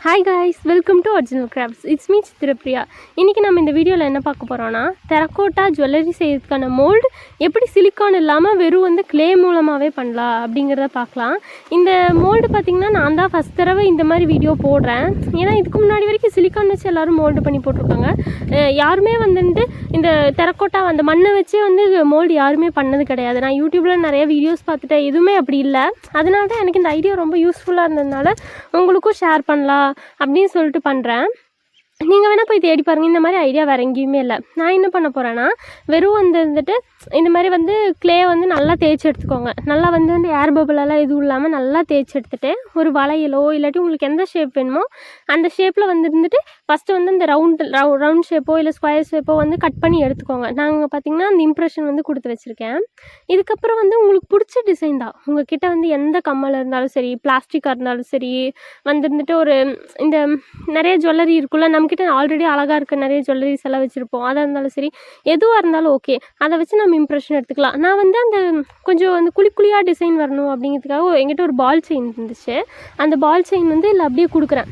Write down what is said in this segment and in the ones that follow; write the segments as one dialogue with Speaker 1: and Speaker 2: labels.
Speaker 1: Hi guys, welcome to Original Crafts. It's me Chitra. இன்னைக்கு நம்ம இந்த வீடியோல என்ன பார்க்க போறோம்னா terracotta jewellery செய்யறதுக்கான mold எப்படி silicone இல்லாம வெறும் வந்து clay மூலமாவே பண்ணலாம் அப்படிங்கறத பார்க்கலாம். இந்த mold பாத்தீங்கன்னா நான் தான் ஃபர்ஸ்ட் தடவை இந்த மாதிரி வீடியோ போடுறேன். ஏன்னா இதுக்கு முன்னாடி வரைக்கும் silicone வச்சு எல்லாரும் mold பண்ணி போட்டுருக்காங்க. யாருமே வந்து இந்த terracotta அந்த மண்ணை வச்சே வந்து mold யாருமே பண்ணது கிடையாது. நான் YouTubeல நிறைய வீடியோஸ் பார்த்துட்டேன். எதுவுமே அப்படி இல்ல. அதனால தான் எனக்கு இந்த ஐடியா ரொம்ப யூஸ்ஃபுல்லா இருந்ததனால உங்களுக்கும் ஷேர் பண்ணலாம் அப்படின்னு சொல்லிட்டு பண்ணுறேன். நீங்கள் வேணால் போய் தேடி பாருங்கள். இந்த மாதிரி ஐடியா வேறு எங்கேயுமே இல்லை. நான் என்ன பண்ண போகிறேன்னா வெறும் வந்துட்டு இந்த மாதிரி வந்து க்ளே வந்து நல்லா தேய்ச்சி எடுத்துக்கோங்க. நல்லா வந்து ஏர் பபிளெல்லாம் எதுவும் இல்லாமல் நல்லா தேய்ச்சி எடுத்துகிட்டு ஒரு வளையலோ இல்லாட்டி உங்களுக்கு எந்த ஷேப் வேணுமோ அந்த ஷேப்பில் வந்துட்டு ஃபஸ்ட்டு வந்து இந்த ரவுண்ட் ஷேப்போ இல்லை ஸ்கொயர் ஷேப்போ வந்து கட் பண்ணி எடுத்துக்கோங்க. நாங்கள் பார்த்திங்கன்னா அந்த இம்ப்ரெஷன் வந்து கொடுத்து வச்சுருக்கேன். இதுக்கப்புறம் வந்து உங்களுக்கு பிடிச்ச டிசைன் தான். உங்கள்கிட்ட வந்து எந்த கம்மல் இருந்தாலும் சரி, பிளாஸ்டிக்காக இருந்தாலும் சரி, வந்துட்டு ஒரு இந்த நிறைய ஜுவல்லரி இருக்குல்ல, நம்மக்கிட்ட ஆல்ரெடி அழகாக இருக்க நிறைய ஜுவல்லரிஸ் எல்லாம் வச்சுருப்போம். அதாக இருந்தாலும் சரி, எதுவாக இருந்தாலும் ஓகே, அதை வச்சு நம்ம இம்ப்ரெஷன் எடுத்துக்கலாம். நான் வந்து அந்த கொஞ்சம் வந்து குழியாக டிசைன் வரணும் அப்படிங்கிறதுக்காக என்கிட்ட ஒரு பால் செயின் இருந்துச்சு. அந்த பால் செயின் வந்து இல்லை அப்படியே கொடுக்குறேன்.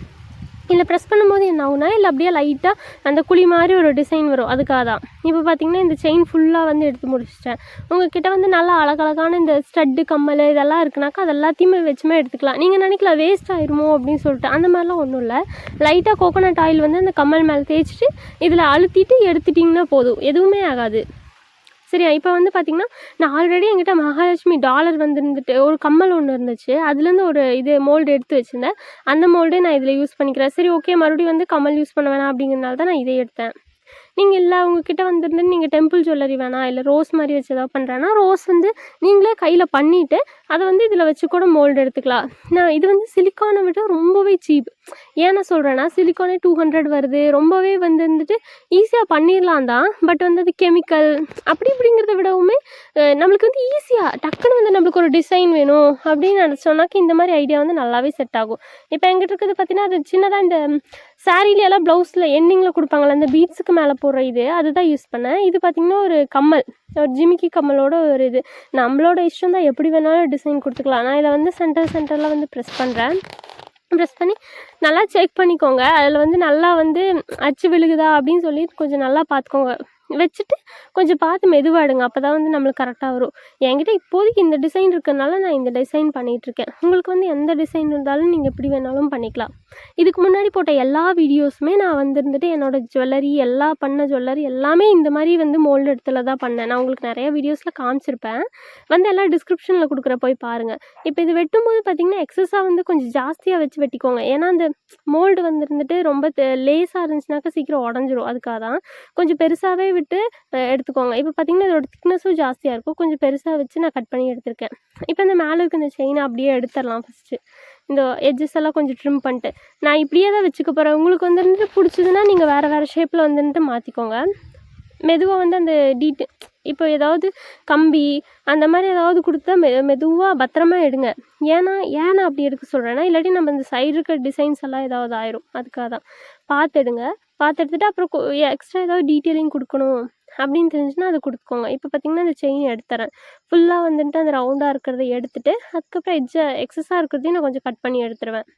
Speaker 1: இல்லை ப்ரெஸ் பண்ணும்போது என்ன ஆகுனா இல்லை அப்படியே லைட்டாக அந்த குழி மாதிரி ஒரு டிசைன் வரும். அதுக்காக தான் இப்போ பார்த்திங்கன்னா இந்த செயின் ஃபுல்லாக வந்து எடுத்து முடிச்சிட்டேன். உங்கள்கிட்ட வந்து நல்லா அழகழகான இந்த ஸ்டட்டு கம்மல் இதெல்லாம் இருக்குனாக்கா அது எல்லாத்தையுமே வச்சுமே எடுத்துக்கலாம். நீங்கள் நினைக்கலாம் வேஸ்ட் ஆயிருமோ அப்படின்னு சொல்லிட்டு, அந்த மாதிரிலாம் ஒன்றும் இல்லை. லைட்டாக கோகோனட் ஆயில் வந்து அந்த கம்மல் மேலே தேய்ச்சிட்டு இதில் அழுத்திட்டு எடுத்துட்டிங்கன்னா போதும், எதுவுமே ஆகாது. சரியா? இப்போ வந்து பார்த்திங்கன்னா நான் ஆல்ரெடி என்கிட்ட மகாலட்சுமி டாலர் வந்துருந்துட்டு ஒரு கம்மல் ஒன்று இருந்துச்சு. அதுலேருந்து ஒரு இது மோல்டு எடுத்து வச்சுருந்தேன். அந்த மோல்டே நான் இதில் யூஸ் பண்ணிக்கிறேன். சரி ஓகே, மறுபடியும் வந்து கம்மல் யூஸ் பண்ண வேணாம் அப்படிங்கிறனால தான் நான் இதை எடுத்தேன். நீங்கள் இல்லை உங்ககிட்ட வந்துருந்து நீங்கள் டெம்பிள் ஜுவல்லரி வேணாம், இல்லை ரோஸ் மாதிரி வச்சு ஏதாவது பண்ணுறேன்னா ரோஸ் வந்து நீங்களே கையில் பண்ணிவிட்டு அதை வந்து இதில் வச்சு கூட மோல்டு எடுத்துக்கலாம். நான் இது வந்து சிலிக்கானை விட ரொம்பவே சீப். ஏன்னா சொல்கிறேன்னா சிலிக்கானே 200 வருது. ரொம்பவே வந்துட்டு ஈஸியாக பண்ணிடலாம் தான். பட் வந்து அது கெமிக்கல் அப்படி இப்படிங்கிறத விடவுமே நம்மளுக்கு வந்து ஈஸியாக டக்குன்னு வந்து நம்மளுக்கு ஒரு டிசைன் வேணும் அப்படின்னு நினச்சோன்னாக்கா இந்த மாதிரி ஐடியா வந்து நல்லாவே செட் ஆகும். இப்போ எங்கிட்ட இருக்கிறது பார்த்திங்கன்னா அது சின்னதாக இந்த சாரீலையெல்லாம் ப்ளவுஸில் எண்டிங்கில் கொடுப்பாங்களே அந்த பீட்ஸுக்கு மேலே போடுற இது அதுதான் யூஸ் பண்ணேன். இது பார்த்திங்கன்னா ஒரு கம்மல், ஒரு ஜிமிக்கி கம்மலோட ஒரு இது. நம்மளோட இஷ்டம் தான், எப்படி வேணாலும் டிசைன் கொடுத்துக்கலாம். நான் இதை வந்து சென்டரில் வந்து ப்ரெஸ் பண்ணுறேன். ப்ரெஸ் பண்ணி நல்லா செக் பண்ணிக்கோங்க. அதில் வந்து நல்லா வந்து அச்சு விழுகுதா அப்படின்னு சொல்லி கொஞ்சம் நல்லா பார்த்துக்கோங்க. வச்சுட்டு கொஞ்சம் பார்த்து மெதுவாடுங்க. அப்போ தான் வந்து நம்மளுக்கு கரெக்டாக வரும். என்கிட்ட இப்போதைக்கு இந்த டிசைன் இருக்கிறதுனால நான் இந்த டிசைன் பண்ணிகிட்ருக்கேன். உங்களுக்கு வந்து எந்த டிசைன் இருந்தாலும் நீங்கள் எப்படி வேணாலும் பண்ணிக்கலாம். இதுக்கு முன்னாடி போட்ட எல்லா வீடியோஸுமே நான் வந்துட்டு என்னோடய ஜுவல்லரி பண்ண ஜுவல்லரி எல்லாமே இந்த மாதிரி வந்து மோல்டு இடத்துல தான் பண்ணேன். நான் உங்களுக்கு நிறைய வீடியோஸில் காமிச்சிருப்பேன். வந்து எல்லாம் டிஸ்கிரிப்ஷனில் கொடுக்குற போய் பாருங்கள். இப்போ இது வெட்டும்போது பார்த்திங்கன்னா எக்ஸஸாக வந்து கொஞ்சம் ஜாஸ்தியாக வச்சு வெட்டிக்கோங்க. ஏன்னா அந்த மோல்டு வந்துட்டு ரொம்ப லேஸாக இருந்துச்சுனாக்கா சீக்கிரம் உடஞ்சிரும். அதுக்காக தான் கொஞ்சம் பெருசாகவே விட்டு எடுத்துக்கோங்க. இப்போ பார்த்திங்கன்னா இதோட திக்னஸும் ஜாஸ்தியாக இருக்கும். கொஞ்சம் பெருசாக வச்சு நான் கட் பண்ணி எடுத்திருக்கேன். இப்போ இந்த மேலே இருக்க இந்த செயினை அப்படியே எடுத்துடலாம். ஃபஸ்ட்டு இந்த எட்ஜஸ் எல்லாம் கொஞ்சம் ட்ரிம் பண்ணிட்டு நான் இப்படியே தான் வச்சுக்க போகிறேன். உங்களுக்கு வந்துட்டு பிடிச்சதுன்னா நீங்கள் வேறு ஷேப்பில் வந்துட்டு மாற்றிக்கோங்க. மெதுவாக வந்து அந்த இப்போ ஏதாவது கம்பி அந்த மாதிரி ஏதாவது கொடுத்தா மெதுவாக பத்திரமா எடுங்க. ஏன்னா அப்படி எடுக்க சொல்கிறேன்னா இல்லாட்டி நம்ம இந்த சைடு இருக்க டிசைன்ஸ் எல்லாம் ஏதாவது ஆயிரும். அதுக்காக தான் பார்த்து எடுங்க. பார்த்து எடுத்துகிட்டு அப்புறம் எக்ஸ்ட்ரா ஏதாவது டீட்டெயிலிங் கொடுக்கணும் அப்படின்னு தெரிஞ்சுன்னா அதை கொடுத்துக்கோங்க. இப்போ பார்த்திங்கன்னா அந்த செயின் எடுத்துறேன். ஃபுல்லாக வந்துட்டு அந்த ரவுண்டாக இருக்கிறத எடுத்துகிட்டு அதுக்கப்புறம் எக்ஸஸாக இருக்கிறதையும் நான் கொஞ்சம் கட் பண்ணி எடுத்துருவேன்.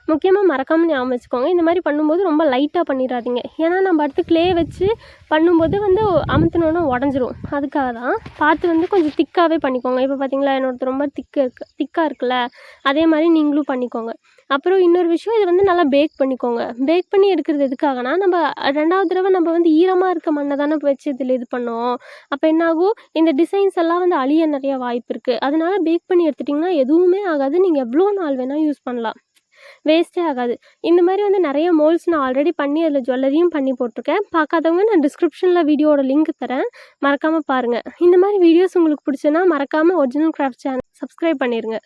Speaker 1: முக்கியமாக மறக்காமல் ஞாபகம் வச்சுக்கோங்க, இந்த மாதிரி பண்ணும்போது ரொம்ப லைட்டாக பண்ணிடாதீங்க. ஏன்னா நம்ம அடுத்து க்ளே வச்சு பண்ணும்போது வந்து அமுத்தினோன்னா உடஞ்சிரும். அதுக்காக தான் பார்த்து வந்து கொஞ்சம் திக்காகவே பண்ணிக்கோங்க. இப்போ பார்த்திங்களா என்னோடது ரொம்ப திக்காக இருக்குல்ல, அதே மாதிரி நீங்களும் பண்ணிக்கோங்க. அப்புறம் இன்னொரு விஷயம், இதை வந்து நல்லா பேக் பண்ணிக்கோங்க. பேக் பண்ணி எடுக்கிறது எதுக்காகனா நம்ம 2வது தடவை நம்ம வந்து ஈரமாக இருக்க மண்ணை தானே வச்சு இதில் இது பண்ணோம். அப்போ என்னாகும், இந்த டிசைன்ஸ் எல்லாம் வந்து அழிய நிறைய வாய்ப்பு இருக்குது. அதனால பேக் பண்ணி எடுத்துட்டிங்கன்னா எதுவுமே ஆகாது. நீங்கள் எவ்வளோ நாள் வேணால் யூஸ் பண்ணலாம், வேஸ்ட்டே ஆகாது. இந்த மாதிரி வந்து நிறைய மோல்ட்ஸ் நான் ஆல்ரெடி பண்ணி அதில் ஜுவல்லரியும் பண்ணி போட்டிருக்கேன். பார்க்காதவங்க நான் டிஸ்கிரிப்ஷனில் வீடியோட லிங்க் தரேன், மறக்காமல் பாருங்கள். இந்த மாதிரி வீடியோஸ் உங்களுக்கு பிடிச்சுன்னா மறக்காமல் ஒரிஜினல் கிராஃப்ட் சேனல் சப்ஸ்கிரைப் பண்ணிடுங்க.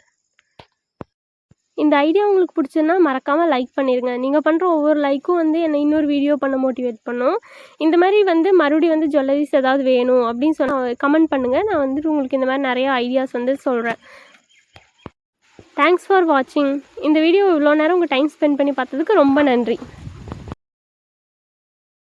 Speaker 1: இந்த ஐடியா உங்களுக்கு பிடிச்சதுன்னா மறக்காமல் லைக் பண்ணிடுங்க. நீங்கள் பண்ணுற ஒவ்வொரு லைக்கும் வந்து என்னை இன்னொரு வீடியோ பண்ண மோட்டிவேட் பண்ணும். இந்த மாதிரி வந்து மறுபடியும் வந்து ஜுவல்லரிஸ் ஏதாவது வேணும் அப்படின்னு சொன்னால் கமெண்ட் பண்ணுங்கள். நான் வந்துட்டு உங்களுக்கு இந்த மாதிரி நிறைய ஐடியாஸ் வந்து சொல்கிறேன். தேங்க்ஸ் ஃபார் வாட்சிங். இந்த வீடியோ இவ்வளோ நேரம் உங்கள் டைம் ஸ்பெண்ட் பண்ணி பார்த்ததுக்கு ரொம்ப நன்றி.